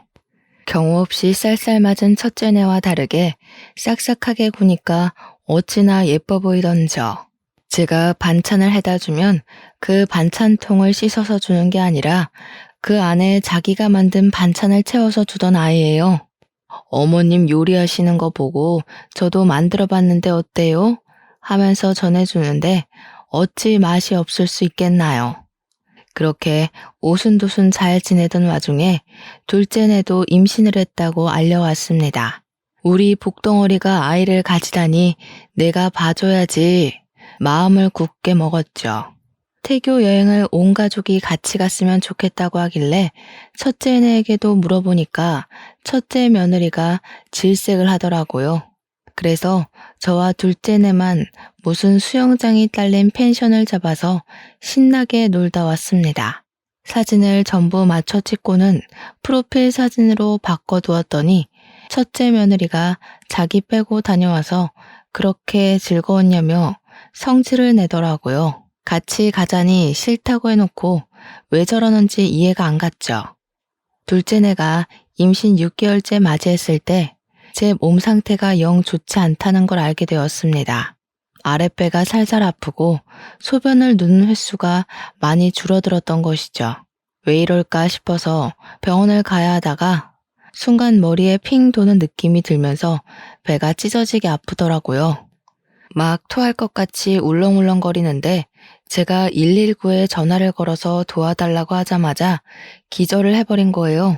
경우 없이 쌀쌀맞은 첫째네와 다르게 싹싹하게 구니까 어찌나 예뻐 보이던 저. 제가 반찬을 해다 주면 그 반찬통을 씻어서 주는 게 아니라 그 안에 자기가 만든 반찬을 채워서 주던 아이예요. 어머님 요리하시는 거 보고 저도 만들어 봤는데 어때요? 하면서 전해주는데 어찌 맛이 없을 수 있겠나요? 그렇게 오순도순 잘 지내던 와중에 둘째네도 임신을 했다고 알려왔습니다. 우리 복덩어리가 아이를 가지다니 내가 봐줘야지 마음을 굳게 먹었죠. 태교 여행을 온 가족이 같이 갔으면 좋겠다고 하길래 첫째네에게도 물어보니까 첫째 며느리가 질색을 하더라고요. 그래서 저와 둘째네만 무슨 수영장이 딸린 펜션을 잡아서 신나게 놀다 왔습니다. 사진을 전부 맞춰 찍고는 프로필 사진으로 바꿔두었더니 첫째 며느리가 자기 빼고 다녀와서 그렇게 즐거웠냐며 성질을 내더라고요. 같이 가자니 싫다고 해놓고 왜 저러는지 이해가 안 갔죠. 둘째네가 임신 6개월째 맞이했을 때 제 몸 상태가 영 좋지 않다는 걸 알게 되었습니다. 아랫배가 살살 아프고 소변을 누는 횟수가 많이 줄어들었던 것이죠. 왜 이럴까 싶어서 병원을 가야 하다가 순간 머리에 핑 도는 느낌이 들면서 배가 찢어지게 아프더라고요. 막 토할 것 같이 울렁울렁거리는데 제가 119에 전화를 걸어서 도와달라고 하자마자 기절을 해버린 거예요.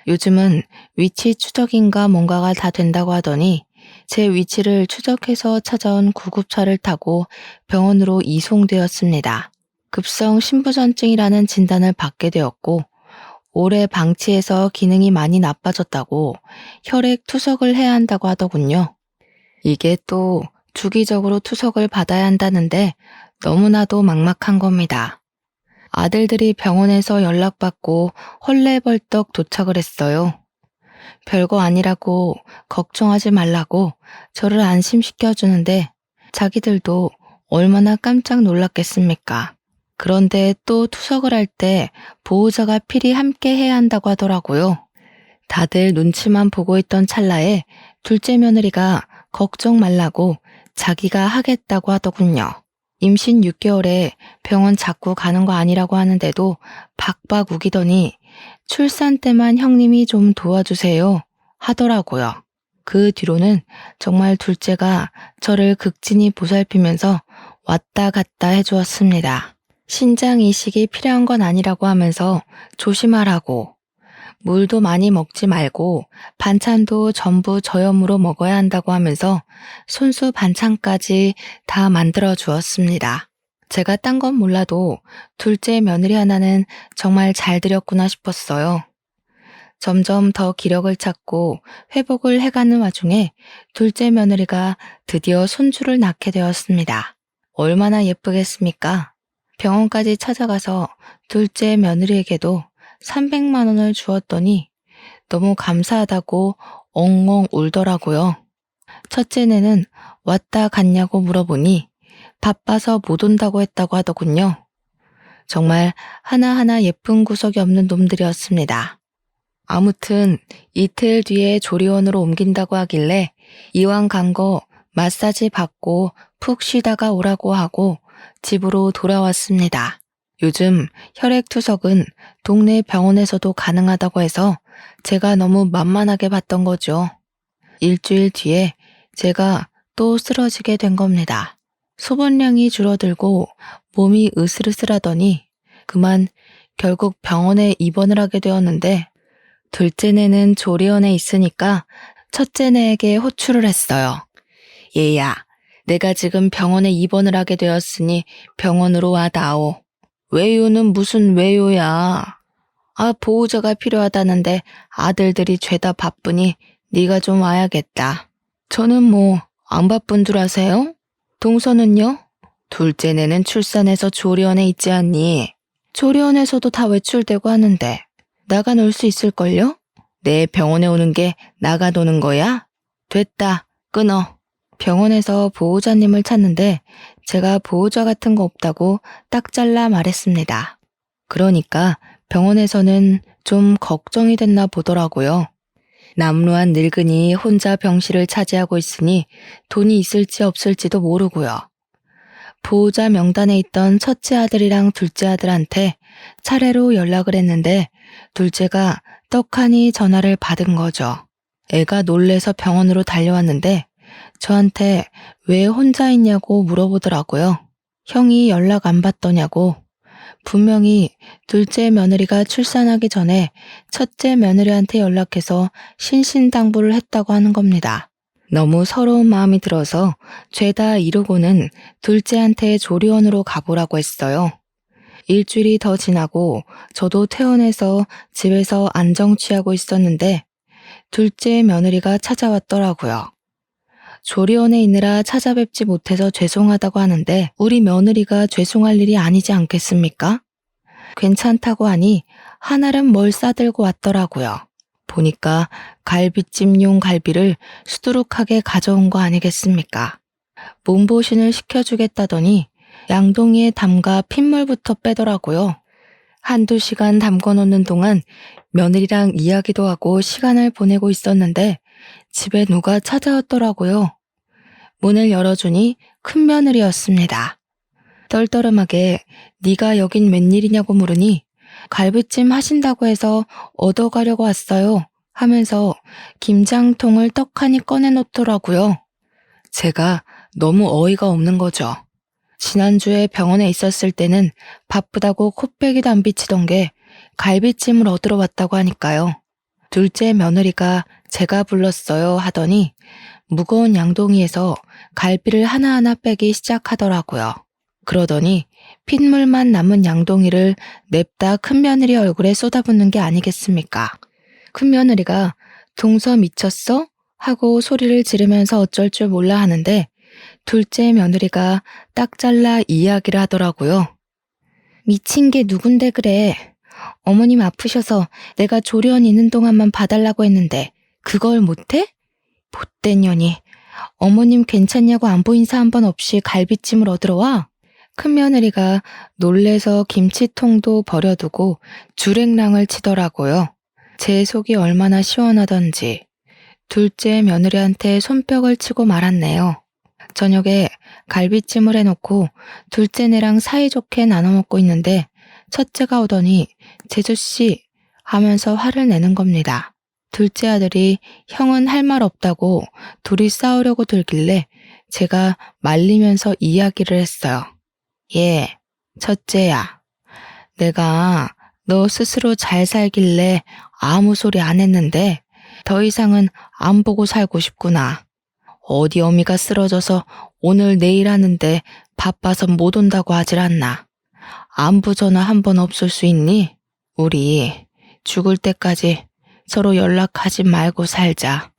요즘은 위치 추적인가 뭔가가 다 된다고 하더니 제 위치를 추적해서 찾아온 구급차를 타고 병원으로 이송되었습니다. 급성 신부전증이라는 진단을 받게 되었고 오래 방치해서 기능이 많이 나빠졌다고 혈액 투석을 해야 한다고 하더군요. 이게 또 주기적으로 투석을 받아야 한다는데 너무나도 막막한 겁니다. 아들들이 병원에서 연락받고 헐레벌떡 도착을 했어요. 별거 아니라고 걱정하지 말라고 저를 안심시켜주는데 자기들도 얼마나 깜짝 놀랐겠습니까? 그런데 또 투석을 할 때 보호자가 필히 함께 해야 한다고 하더라고요. 다들 눈치만 보고 있던 찰나에 둘째 며느리가 걱정 말라고 자기가 하겠다고 하더군요. 임신 6개월에 병원 자꾸 가는 거 아니라고 하는데도 박박 우기더니 출산 때만 형님이 좀 도와주세요 하더라고요. 그 뒤로는 정말 둘째가 저를 극진히 보살피면서 왔다 갔다 해주었습니다. 신장 이식이 필요한 건 아니라고 하면서 조심하라고, 물도 많이 먹지 말고 반찬도 전부 저염으로 먹어야 한다고 하면서 손수 반찬까지 다 만들어 주었습니다. 제가 딴 건 몰라도 둘째 며느리 하나는 정말 잘 들였구나 싶었어요. 점점 더 기력을 찾고 회복을 해가는 와중에 둘째 며느리가 드디어 손주를 낳게 되었습니다. 얼마나 예쁘겠습니까? 병원까지 찾아가서 둘째 며느리에게도 300만 원을 주었더니 너무 감사하다고 엉엉 울더라고요. 첫째네는 왔다 갔냐고 물어보니 바빠서 못 온다고 했다고 하더군요. 정말 하나하나 예쁜 구석이 없는 놈들이었습니다. 아무튼 이틀 뒤에 조리원으로 옮긴다고 하길래 이왕 간 거 마사지 받고 푹 쉬다가 오라고 하고 집으로 돌아왔습니다. 요즘 혈액 투석은 동네 병원에서도 가능하다고 해서 제가 너무 만만하게 봤던 거죠. 일주일 뒤에 제가 또 쓰러지게 된 겁니다. 소변량이 줄어들고 몸이 으슬으슬하더니 그만 결국 병원에 입원을 하게 되었는데 둘째네는 조리원에 있으니까 첫째네에게 호출을 했어요. 얘야, 내가 지금 병원에 입원을 하게 되었으니 병원으로 와 다오. 외요는 무슨 외요야. 보호자가 필요하다는데 아들들이 죄다 바쁘니 네가 좀 와야겠다. 저는 뭐 안 바쁜 줄 아세요? 동서는요? 둘째네는 출산해서 조리원에 있지 않니? 조리원에서도 다 외출되고 하는데 나가 놀 수 있을걸요? 내 병원에 오는 게 나가 노는 거야? 됐다, 끊어. 병원에서 보호자님을 찾는데 제가 보호자 같은 거 없다고 딱 잘라 말했습니다. 그러니까 병원에서는 좀 걱정이 됐나 보더라고요. 남루한 늙은이 혼자 병실을 차지하고 있으니 돈이 있을지 없을지도 모르고요. 보호자 명단에 있던 첫째 아들이랑 둘째 아들한테 차례로 연락을 했는데 둘째가 떡하니 전화를 받은 거죠. 애가 놀래서 병원으로 달려왔는데 저한테 왜 혼자 있냐고 물어보더라고요. 형이 연락 안 받더냐고. 분명히 둘째 며느리가 출산하기 전에 첫째 며느리한테 연락해서 신신당부를 했다고 하는 겁니다. 너무 서러운 마음이 들어서 죄다 이루고는 둘째한테 조리원으로 가보라고 했어요. 일주일이 더 지나고 저도 퇴원해서 집에서 안정 취하고 있었는데 둘째 며느리가 찾아왔더라고요. 조리원에 있느라 찾아뵙지 못해서 죄송하다고 하는데 우리 며느리가 죄송할 일이 아니지 않겠습니까? 괜찮다고 하니 한알은 뭘 싸들고 왔더라고요. 보니까 갈비찜용 갈비를 수두룩하게 가져온 거 아니겠습니까? 몸보신을 시켜주겠다더니 양동이에 담가 핏물부터 빼더라고요. 한두 시간 담궈놓는 동안 며느리랑 이야기도 하고 시간을 보내고 있었는데 집에 누가 찾아왔더라고요. 문을 열어주니 큰며느리였습니다. 떨떠름하게 네가 여긴 웬일이냐고 물으니 갈비찜 하신다고 해서 얻어가려고 왔어요 하면서 김장통을 떡하니 꺼내놓더라고요. 제가 너무 어이가 없는 거죠. 지난주에 병원에 있었을 때는 바쁘다고 코빼기도 안 비치던 게 갈비찜을 얻으러 왔다고 하니까요. 둘째 며느리가 제가 불렀어요 하더니 무거운 양동이에서 갈비를 하나하나 빼기 시작하더라고요. 그러더니 핏물만 남은 양동이를 냅다 큰며느리 얼굴에 쏟아붓는 게 아니겠습니까? 큰며느리가 동서 미쳤어? 하고 소리를 지르면서 어쩔 줄 몰라 하는데 둘째 며느리가 딱 잘라 이야기를 하더라고요. 미친 게 누군데 그래. 어머님 아프셔서 내가 조리원 있는 동안만 봐달라고 했는데 그걸 못해? 못된 년이. 어머님 괜찮냐고 안부 인사 한 번 없이 갈비찜을 얻으러 와? 큰며느리가 놀래서 김치통도 버려두고 주랭랑을 치더라고요. 제 속이 얼마나 시원하던지 둘째 며느리한테 손뼉을 치고 말았네요. 저녁에 갈비찜을 해놓고 둘째네랑 사이좋게 나눠 먹고 있는데 첫째가 오더니 제주씨 하면서 화를 내는 겁니다. 둘째 아들이 형은 할 말 없다고 둘이 싸우려고 들길래 제가 말리면서 이야기를 했어요. 예, 첫째야. 내가 너 스스로 잘 살길래 아무 소리 안 했는데 더 이상은 안 보고 살고 싶구나. 어디 어미가 쓰러져서 오늘 내일 하는데 바빠서 못 온다고 하질 않나. 안부 전화 한 번 없을 수 있니? 우리 죽을 때까지 서로 연락하지 말고 살자.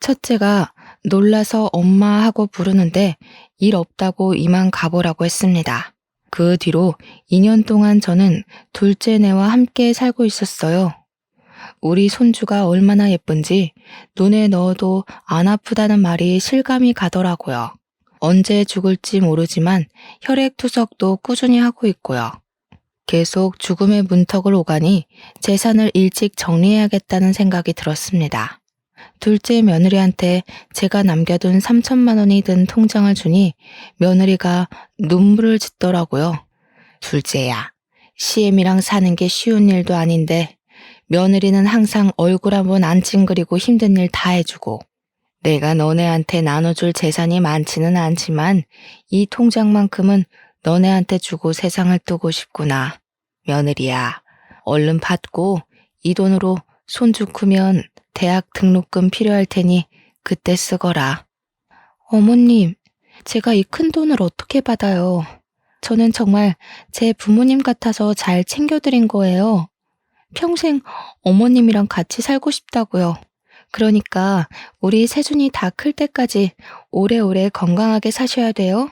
첫째가 놀라서 엄마 하고 부르는데 일 없다고 이만 가보라고 했습니다. 그 뒤로 2년 동안 저는 둘째네와 함께 살고 있었어요. 우리 손주가 얼마나 예쁜지 눈에 넣어도 안 아프다는 말이 실감이 가더라고요. 언제 죽을지 모르지만 혈액투석도 꾸준히 하고 있고요. 계속 죽음의 문턱을 오가니 재산을 일찍 정리해야겠다는 생각이 들었습니다. 둘째 며느리한테 제가 남겨둔 3천만 원이 든 통장을 주니 며느리가 눈물을 짓더라고요. 둘째야, CM이랑 사는 게 쉬운 일도 아닌데 며느리는 항상 얼굴 한번 안 찡그리고 힘든 일 다 해주고 내가 너네한테 나눠줄 재산이 많지는 않지만 이 통장만큼은 너네한테 주고 세상을 뜨고 싶구나. 며느리야, 얼른 받고 이 돈으로 손주 크면 대학 등록금 필요할 테니 그때 쓰거라. 어머님, 제가 이 큰 돈을 어떻게 받아요? 저는 정말 제 부모님 같아서 잘 챙겨드린 거예요. 평생 어머님이랑 같이 살고 싶다고요. 그러니까 우리 세준이 다 클 때까지 오래오래 건강하게 사셔야 돼요.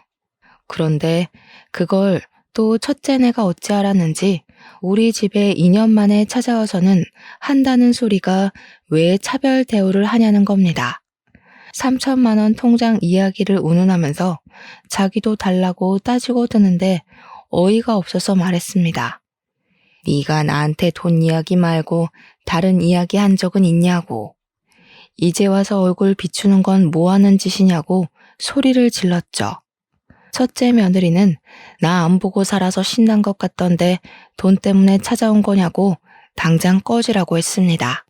그런데 그걸 또 첫째네가 어찌 알았는지 우리 집에 2년 만에 찾아와서는 한다는 소리가 왜 차별 대우를 하냐는 겁니다. 3천만 원 통장 이야기를 운운하면서 자기도 달라고 따지고 드는데 어이가 없어서 말했습니다. 네가 나한테 돈 이야기 말고 다른 이야기 한 적은 있냐고. 이제 와서 얼굴 비추는 건 뭐 하는 짓이냐고 소리를 질렀죠. 첫째 며느리는 나 안 보고 살아서 신난 것 같던데 돈 때문에 찾아온 거냐고 당장 꺼지라고 했습니다.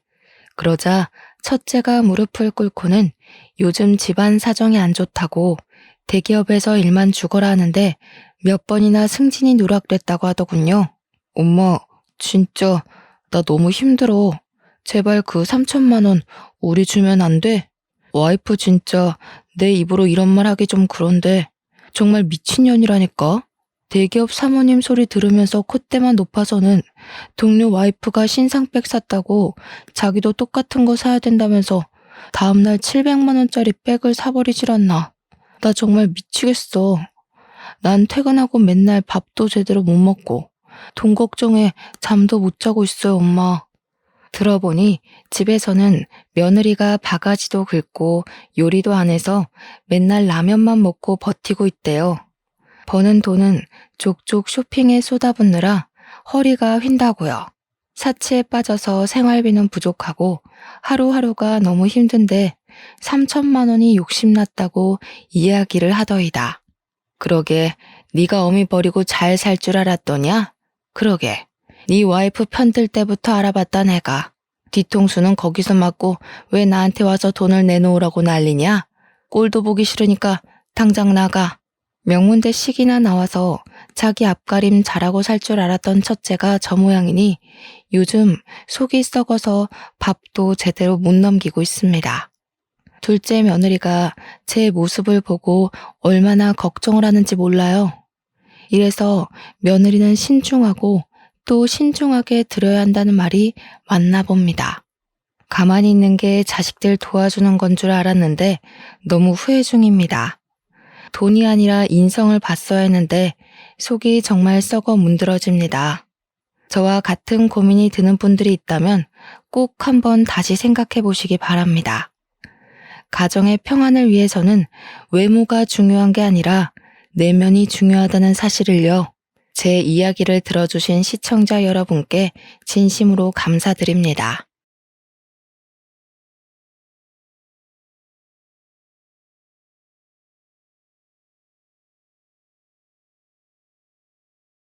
그러자 첫째가 무릎을 꿇고는 요즘 집안 사정이 안 좋다고 대기업에서 일만 죽어라 하는데 몇 번이나 승진이 누락됐다고 하더군요. 엄마, 진짜 나 너무 힘들어. 제발 그 3천만 원 우리 주면 안 돼? 와이프 진짜 내 입으로 이런 말 하기 좀 그런데 정말 미친년이라니까. 대기업 사모님 소리 들으면서 콧대만 높아서는 동료 와이프가 신상백 샀다고 자기도 똑같은 거 사야 된다면서 다음날 700만 원짜리 백을 사버리질 않나. 나 정말 미치겠어. 난 퇴근하고 맨날 밥도 제대로 못 먹고 돈 걱정에 잠도 못 자고 있어요, 엄마. 들어보니 집에서는 며느리가 바가지도 긁고 요리도 안 해서 맨날 라면만 먹고 버티고 있대요. 버는 돈은 족족 쇼핑에 쏟아붓느라 허리가 휜다고요. 사치에 빠져서 생활비는 부족하고 하루하루가 너무 힘든데 3천만 원이 욕심났다고 이야기를 하더이다. 그러게 네가 어미 버리고 잘 살 줄 알았더냐? 그러게 네 와이프 편들 때부터 알아봤다 내가. 뒤통수는 거기서 맞고 왜 나한테 와서 돈을 내놓으라고 난리냐? 꼴도 보기 싫으니까 당장 나가. 명문대 식이나 나와서 자기 앞가림 잘하고 살 줄 알았던 첫째가 저 모양이니 요즘 속이 썩어서 밥도 제대로 못 넘기고 있습니다. 둘째 며느리가 제 모습을 보고 얼마나 걱정을 하는지 몰라요. 이래서 며느리는 신중하고 또 신중하게 들어야 한다는 말이 맞나 봅니다. 가만히 있는 게 자식들 도와주는 건 줄 알았는데 너무 후회 중입니다. 돈이 아니라 인성을 봤어야 했는데 속이 정말 썩어 문드러집니다. 저와 같은 고민이 드는 분들이 있다면 꼭 한번 다시 생각해 보시기 바랍니다. 가정의 평안을 위해서는 외모가 중요한 게 아니라 내면이 중요하다는 사실을요. 제 이야기를 들어주신 시청자 여러분께 진심으로 감사드립니다.